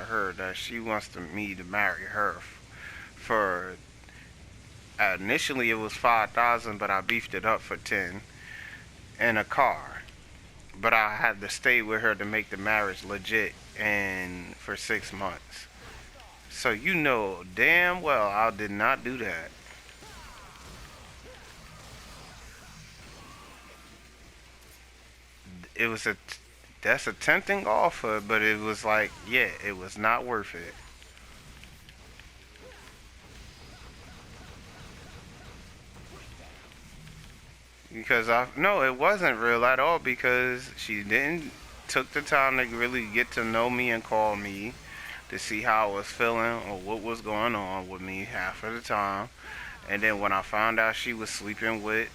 her that she wants me to marry her for initially it was 5,000, but I beefed it up for 10 and a car. But I had to stay with her to make the marriage legit and for 6 months. So you know damn well I did not do that. It was a that's a tempting offer, but it was like, yeah, it was not worth it. Because I no, it wasn't real at all because she didn't took the time to really get to know me and call me to see how I was feeling or what was going on with me half of the time. And then when I found out she was sleeping with,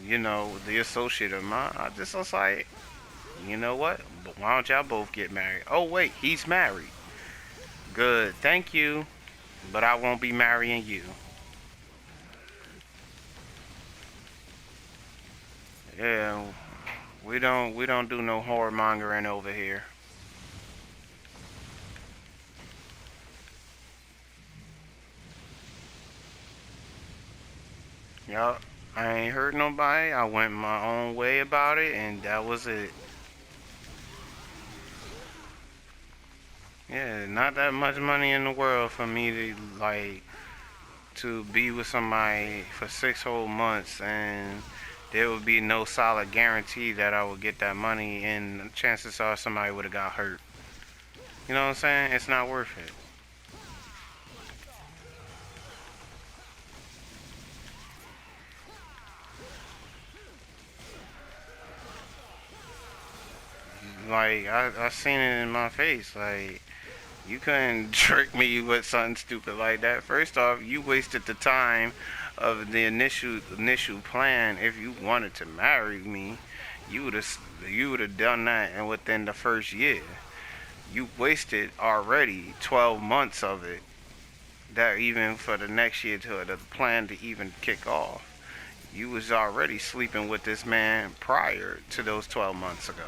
the associate of mine, I just was like, you know what? But why don't y'all both get married? Oh wait, he's married. Good, thank you, but I won't be marrying you. Yeah, we don't do no whoremongering over here. Yup. I ain't hurt nobody. I went my own way about it, and that was it. Yeah, not that much money in the world for me to to be with somebody for 6 whole months, and there would be no solid guarantee that I would get that money, and chances are somebody would have got hurt. You know what I'm saying? It's not worth it. Like I seen it in my face. Like you couldn't trick me with something stupid like that. First off, you wasted the time of the initial plan. If you wanted to marry me, you would have done that, and within the first year, you wasted already 12 months of it. That even for the next year to the plan to even kick off, you was already sleeping with this man prior to those 12 months ago.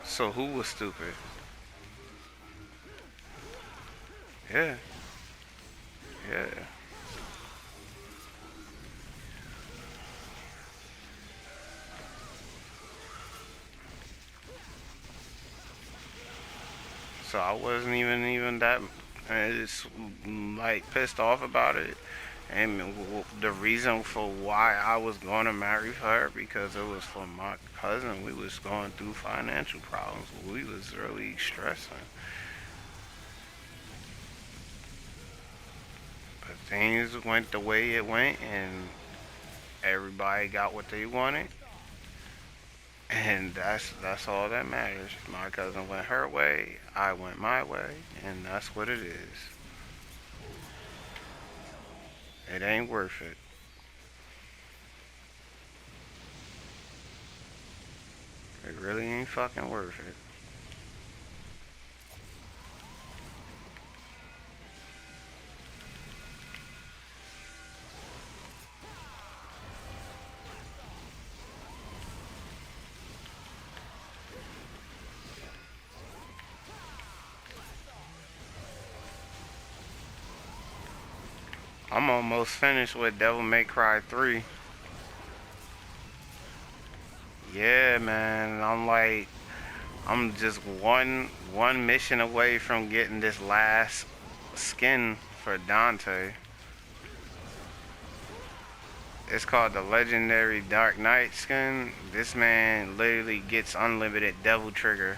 So who was stupid? Yeah, yeah. So I wasn't even that it's like pissed off about it. And the reason for why I was going to marry her because it was for my cousin. We was going through financial problems. We was really stressing. But things went the way it went, and everybody got what they wanted, and that's all that matters. My cousin went her way, I went my way, and that's what it is. It ain't worth it. It really ain't fucking worth it. I'm almost finished with Devil May Cry 3. Yeah, man. I'm just one mission away from getting this last skin for Dante. It's called the Legendary Dark Knight skin. This man literally gets unlimited Devil Trigger.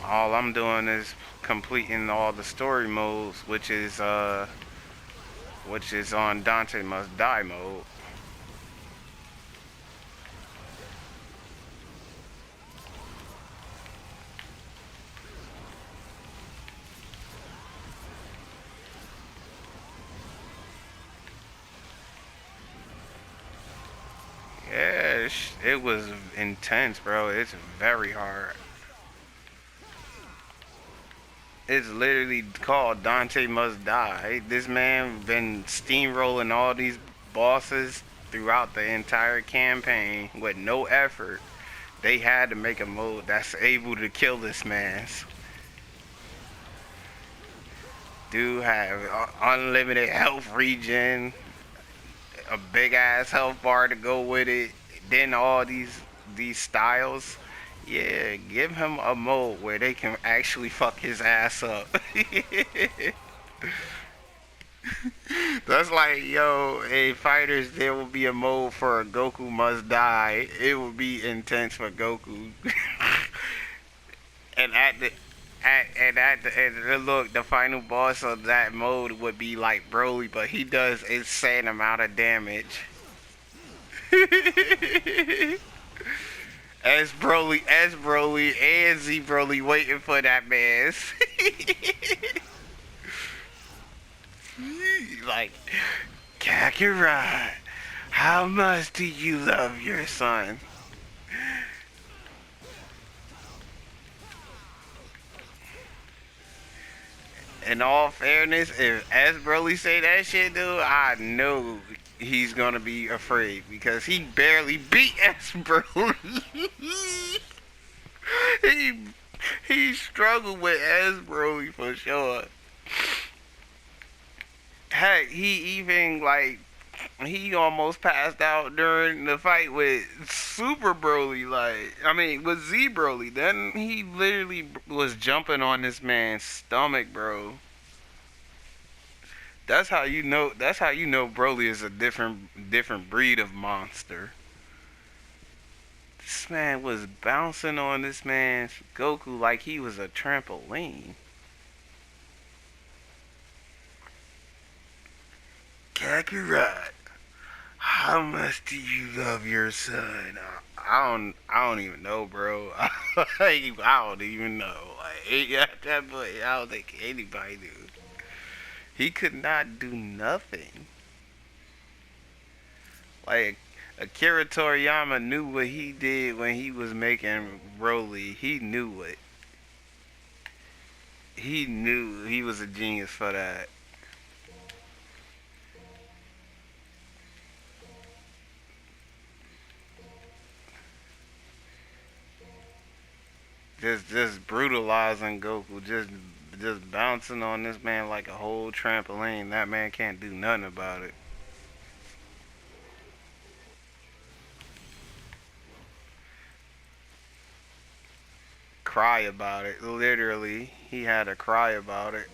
All I'm doing is completing all the story modes, which is on Dante Must Die mode. Yeah, it was intense, bro. It's very hard. It's literally called Dante Must Die. This man been steamrolling all these bosses throughout the entire campaign with no effort. They had to make a mode that's able to kill this man. Dude have unlimited health regen, a big ass health bar to go with it. Then all these styles. Yeah, give him a mode where they can actually fuck his ass up. That's like, yo, in fighters, there will be a mode for a Goku must die. It will be intense for Goku. and look, the final boss of that mode would be like Broly, but he does insane amount of damage. S Broly, and Z Broly waiting for that man. Like, Kakarot, how much do you love your son? In all fairness, if S Broly say that shit, dude, I know he's gonna be afraid because he barely beat S Broly. he he struggled with S Broly for sure. Heck, he even like he almost passed out during the fight with Super Broly. Like, I mean, with Z Broly. Then he literally was jumping on this man's stomach, bro. That's how you know. That's how you know Broly is a different breed of monster. This man was bouncing on this man's Goku like he was a trampoline. Kakarot, how much do you love your son? I don't even know, bro. I don't even know. Like, at that point, I don't think anybody knew. He could not do nothing. Like, Akira Toriyama knew what he did when he was making Broly. He knew it. He knew he was a genius for that. Just brutalizing Goku, just bouncing on this man like a whole trampoline. That man can't do nothing about it. Cry about it. Literally, he had to cry about it.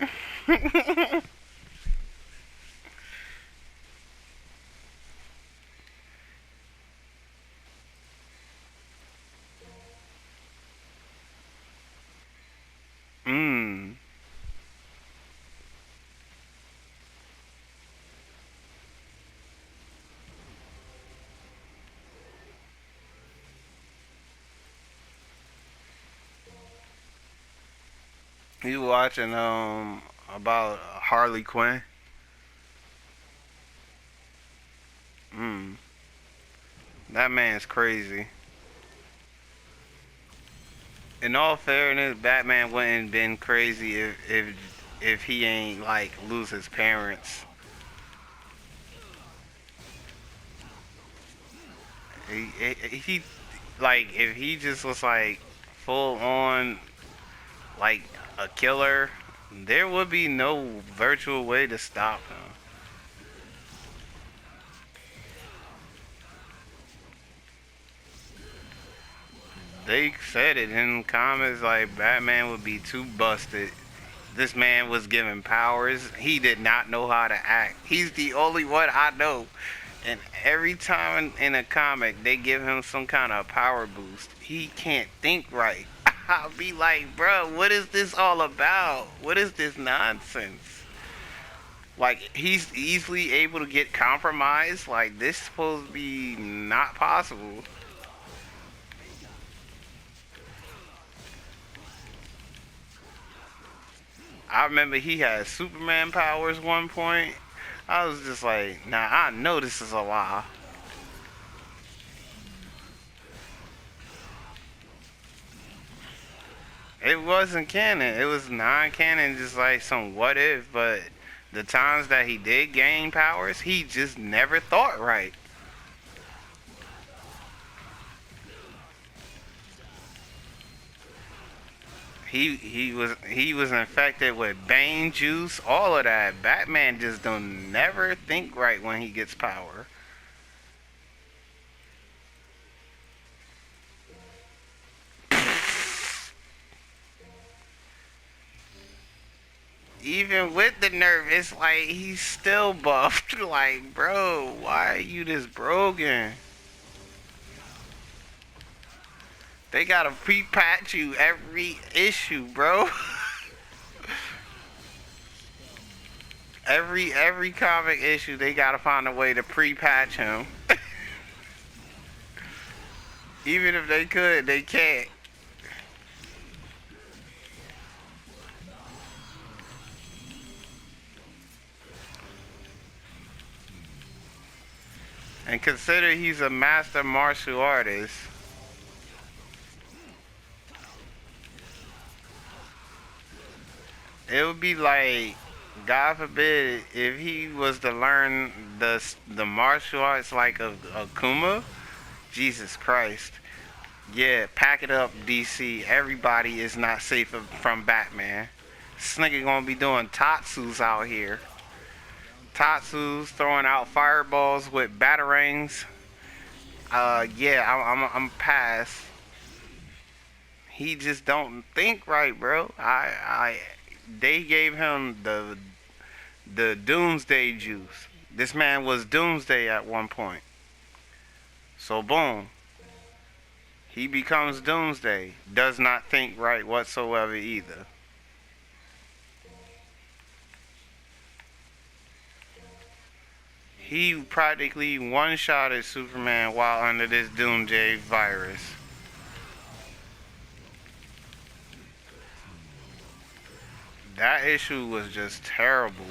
Mmm. You watching about Harley Quinn? Mmm. That man's crazy. In all fairness, Batman wouldn't been crazy if he ain't like lose his parents. He like if he just was like full on like a killer, there would be no virtual way to stop him. They said it in comments like Batman would be too busted. This man was given powers. He did not know how to act. He's the only one I know. And every time in a comic they give him some kind of power boost, he can't think right. I'll be like, bro, what is this all about? What is this nonsense? Like, he's easily able to get compromised. Like, this is supposed to be not possible. I remember he had Superman powers one point. I was just like, nah, I know this is a lie. It wasn't canon. It was non-canon, just like some what if. But the times that he did gain powers, he just never thought right. He was infected with Bane juice, all of that. Batman just don't never think right when he gets power. Even with the nerf, it's like he's still buffed. Like, bro, why are you this broken? They gotta pre-patch you every issue, bro. every comic issue, they gotta find a way to pre-patch him. Even if they could, they can't. And consider he's a master martial artist. It would be like, God forbid, if he was to learn the martial arts like a Kuma. Jesus Christ. Yeah, pack it up, DC. Everybody is not safe from Batman. This nigga gonna be doing tatsus out here. Tatsus, throwing out fireballs with batarangs. Yeah, I'm past. He just don't think right, bro. They gave him the Doomsday juice. This man was Doomsday at one point. So boom, he becomes Doomsday. Does not think right whatsoever either. He practically one-shotted Superman while under this Doomsday virus. That issue was just terrible.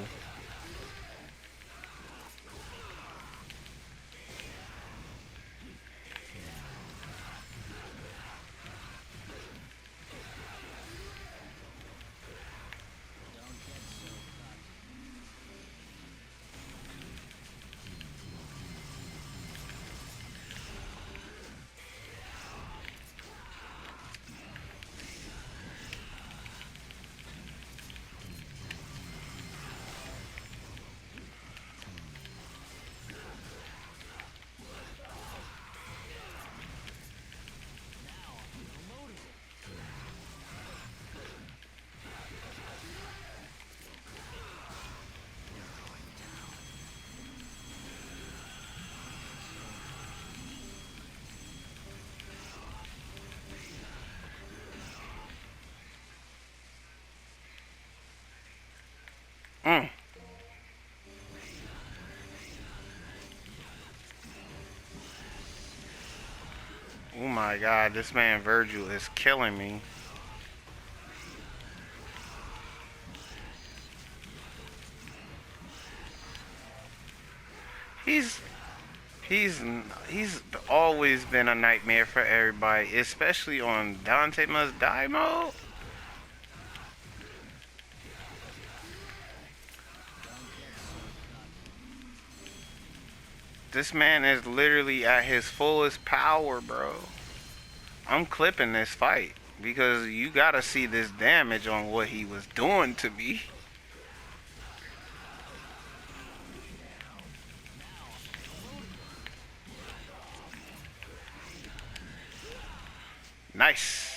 Mm. Oh my god, this man Virgil is killing me. He's he's he's always been a nightmare for everybody, especially on Dante Must Die mode. This man is literally at his fullest power, bro. I'm clipping this fight because you gotta see this damage on what he was doing to me. Nice.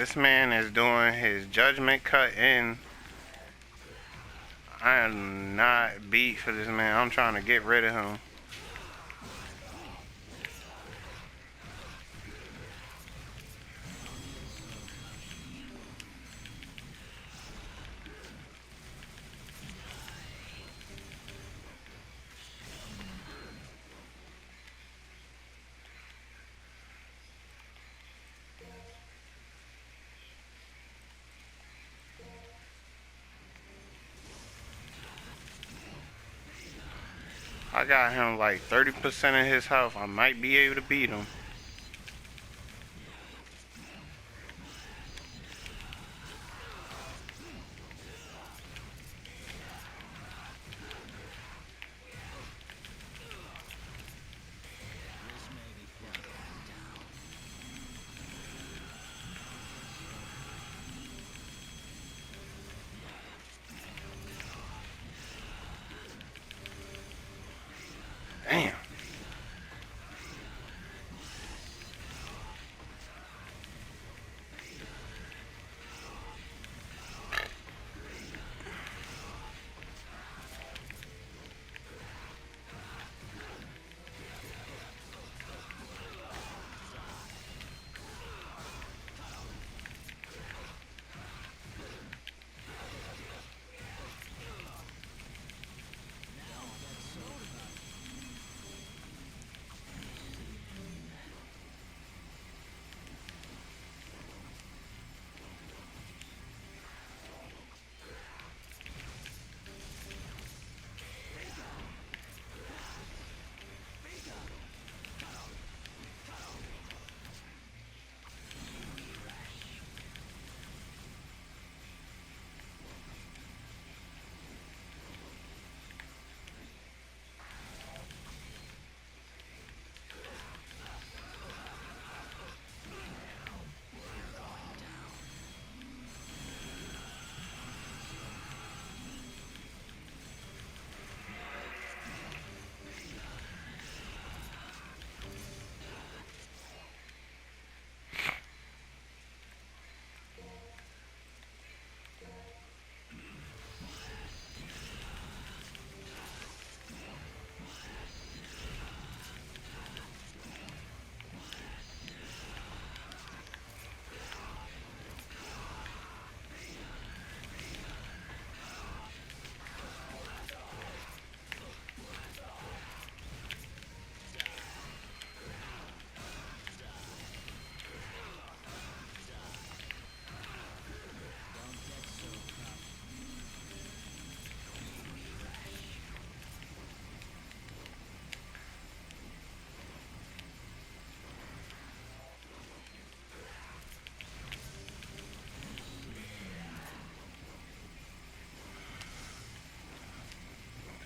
This man is doing his judgment cut in. I am not beat for this man. I'm trying to get rid of him. I got him like 30% of his health. I might be able to beat him. Damn.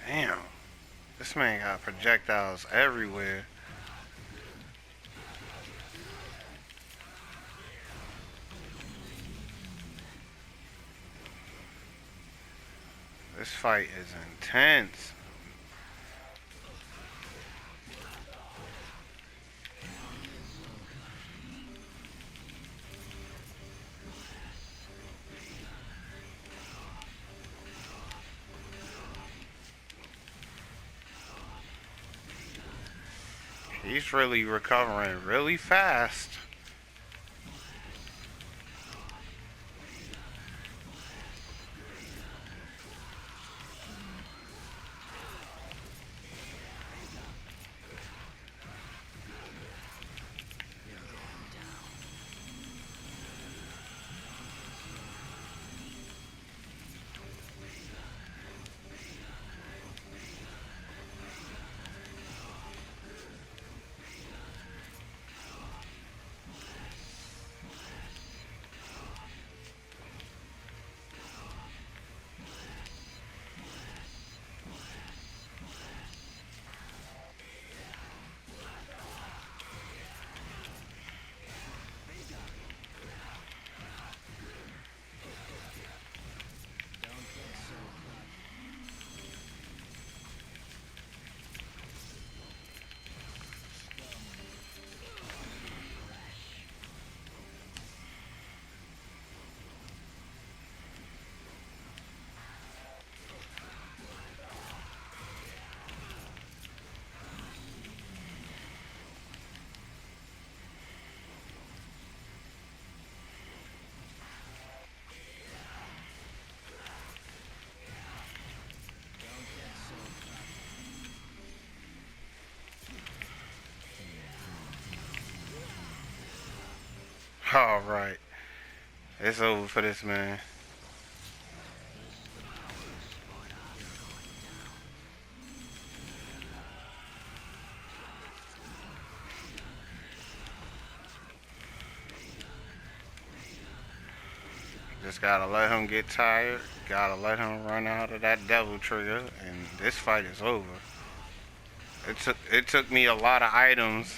Damn. This man got projectiles everywhere. This fight is intense. He's really recovering really fast. All right, it's over for this man. Just gotta let him get tired. Gotta let him run out of that devil trigger, and this fight is over. It took me a lot of items.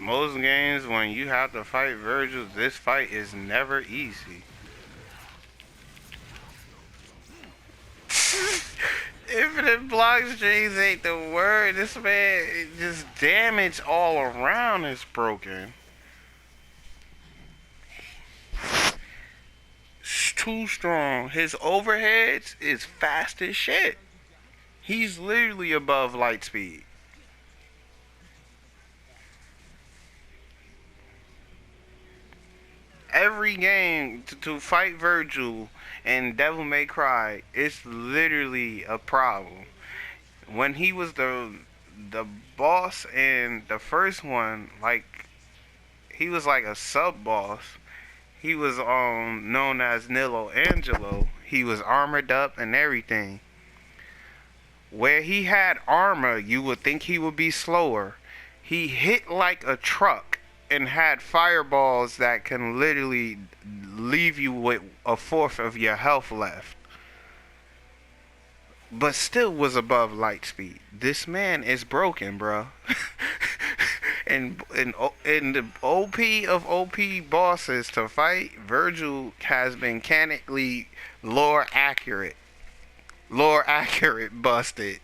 Most games when you have to fight Virgil, this fight is never easy. Infinite block strings ain't the word. This man just damage all around is broken. It's too strong. His overheads is fast as shit. He's literally above light speed. Every game to fight Virgil and Devil May Cry, it's literally a problem. When he was the boss in the first one, like he was like a sub boss. He was known as Nilo Angelo. He was armored up and everything. Where he had armor, you would think he would be slower. He hit like a truck and had fireballs that can literally leave you with a fourth of your health left. But still was above light speed. This man is broken, bro. and the OP of OP bosses to fight, Virgil has been canonically lore accurate busted.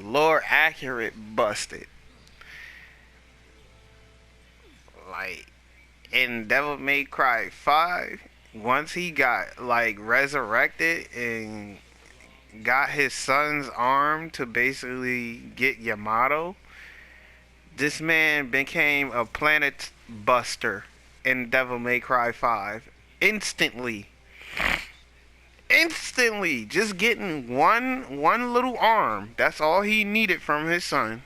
Lore accurate busted. Like in Devil May Cry 5, once he got like resurrected and got his son's arm to basically get Yamato, this man became a planet buster in Devil May Cry 5 instantly. Instantly, just getting one little arm. That's all he needed from his son.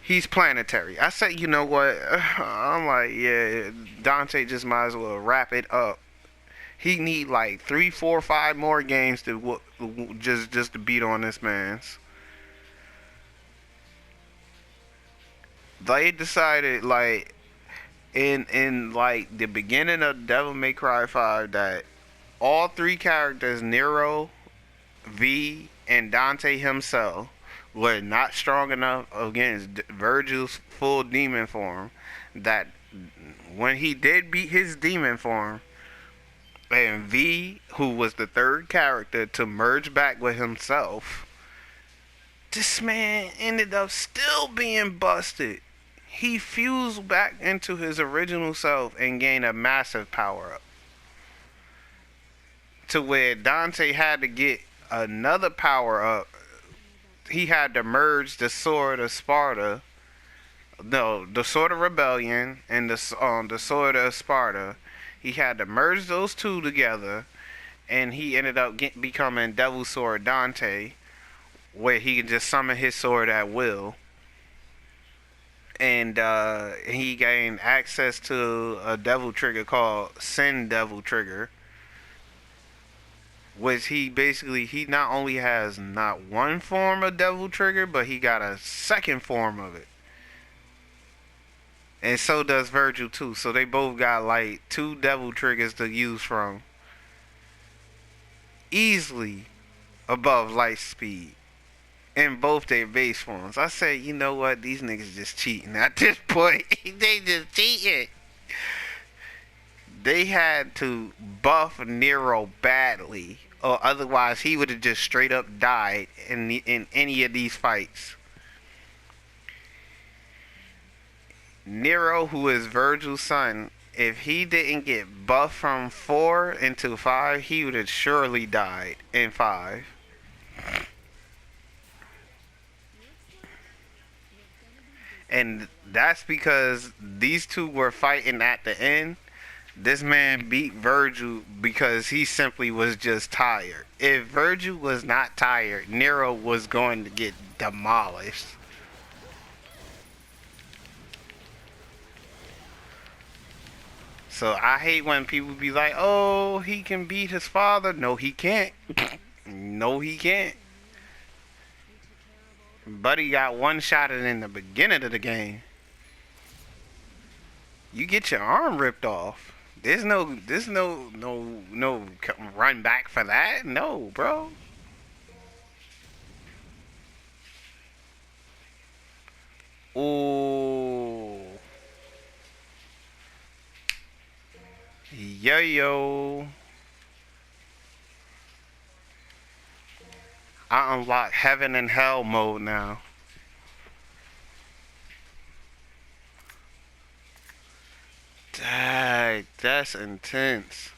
He's planetary. I said, you know what? I'm like, yeah, Dante just might as well wrap it up. He need like 3, 4, 5 more games to just to beat on this man's. They decided like in like the beginning of Devil May Cry 5 that all three characters, Nero, V, and Dante himself, were not strong enough against Virgil's full demon form. That when he did beat his demon form, and V, who was the third character to merge back with himself, this man ended up still being busted. He fused back into his original self and gained a massive power up. To where Dante had to get another power up. He had to merge the Sword of Sparta, no, the Sword of Rebellion and the Sword of Sparta. He had to merge those two together, and he ended up becoming Devil Sword Dante, where he can just summon his sword at will. And he gained access to a devil trigger called Sin Devil Trigger, which he not only has not one form of devil trigger, but he got a second form of it. And so does Virgil too. So they both got like two devil triggers to use from. Easily above light speed. In both their base forms. I say, you know what? These niggas just cheating. At this point, they just cheating. They had to buff Nero badly, or otherwise he would have just straight up died in any of these fights. Nero, who is Virgil's son, If he didn't get buffed from 4 into 5, he would have surely died in 5. And that's because these two were fighting at the end. This man beat Virgil because he simply was just tired. If Virgil was not tired, Nero was going to get demolished. So I hate when people be like, "Oh, he can beat his father." No, he can't. No, he can't. Buddy got one shot at in the beginning of the game. You get your arm ripped off. There's no run back for that. No, bro. Ooh, yo yo. I unlock heaven and hell mode now. Dang, that's intense.